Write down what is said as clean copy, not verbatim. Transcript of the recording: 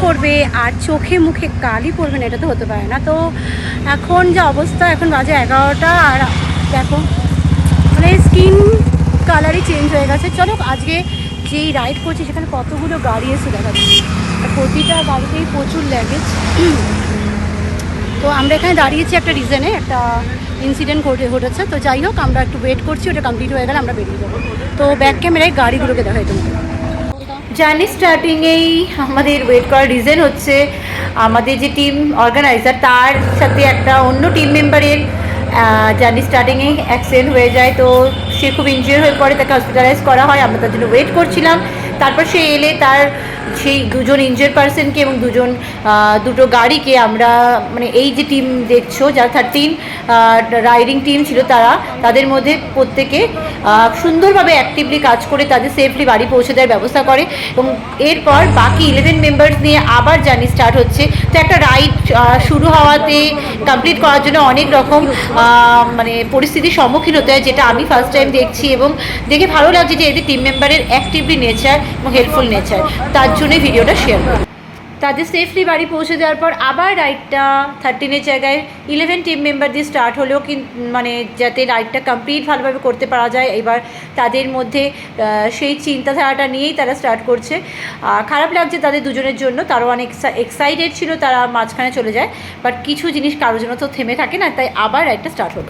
করবে আর চোখে মুখে কালি পড়বে না, এটা তো হতে পারে না। তো এখন যে অবস্থা, এখন বাজে 11টা, আর দেখো মানে স্কিন কালারই চেঞ্জ হয়ে গেছে। চলো আজকে যেই রাইড করছি সেখানে কতগুলো গাড়ি এসে দেখা যাচ্ছে, প্রতিটা গাড়িতেই প্রচুর ল্যাগেজ। তো আমরা এখানে দাঁড়িয়েছি একটা রিজনে, একটা ইনসিডেন্ট ঘটেছে। তো যাই হোক, আমরা একটু ওয়েট করছি, ওটা কমপ্লিট হয়ে গেলে আমরা বেরিয়ে যাবো। তো ব্যাক ক্যামেরায় গাড়িগুলোকে দেখাই তোমাকে। জার্নি স্টার্টিংয়েই আমাদের ওয়েট করার রিজন হচ্ছে আমাদের যে টিম অর্গানাইজার তার সাথে একটা অন্য টিম মেম্বারের জার্নি স্টার্টিংয়েই অ্যাক্সিডেন্ট হয়ে যায়। তো সে খুব ইনজিওর হয়ে পড়ে, তাকে হসপিটালাইজ করা হয়। আমরা তার জন্য ওয়েট করছিলাম। তারপর সে এলে তার সেই দুজন ইনজিওর পার্সনকে এবং দুটো গাড়িকে আমরা, মানে এই যে টিম দেখছো যারা 13 রাইডিং টিম ছিল, তাদের মধ্যে প্রত্যেকে সুন্দরভাবে অ্যাক্টিভলি কাজ করে তাদের সেফলি বাড়ি পৌঁছে দেওয়ার ব্যবস্থা করে। এবং এরপর বাকি 11 মেম্বার্স নিয়ে আবার জার্নি স্টার্ট হচ্ছে। তো একটা রাইড শুরু হওয়াতে কমপ্লিট করার জন্য অনেক রকম মানে পরিস্থিতির সম্মুখীন হতে হয়, যেটা আমি ফার্স্ট টাইম দেখছি এবং দেখে ভালো লাগছে যে এদের টিম মেম্বারের অ্যাক্টিভলি নেচার এবং হেল্পফুল নেচার, তার জন্যই ভিডিওটা শেয়ার করি। তাদের সেফলি বাড়ি পৌঁছে দেওয়ার পর আবার রাইডটা 13-এর জায়গায় 11 টিম মেম্বার দিয়ে স্টার্ট হলেও, কিন্তু মানে যাতে রাইডটা কমপ্লিট ভালোভাবে করতে পারা যায়, এবার তাদের মধ্যে সেই চিন্তাধারাটা নিয়েই তারা স্টার্ট করছে। খারাপ লাগছে তাদের দুজনের জন্য, তারাও অনেক এক্সাইটেড ছিল, তারা মাঝখানে চলে যায়। বাট কিছু জিনিস কারোর জন্য তো থেমে থাকে না, তাই আবার রাইডটা স্টার্ট হলো।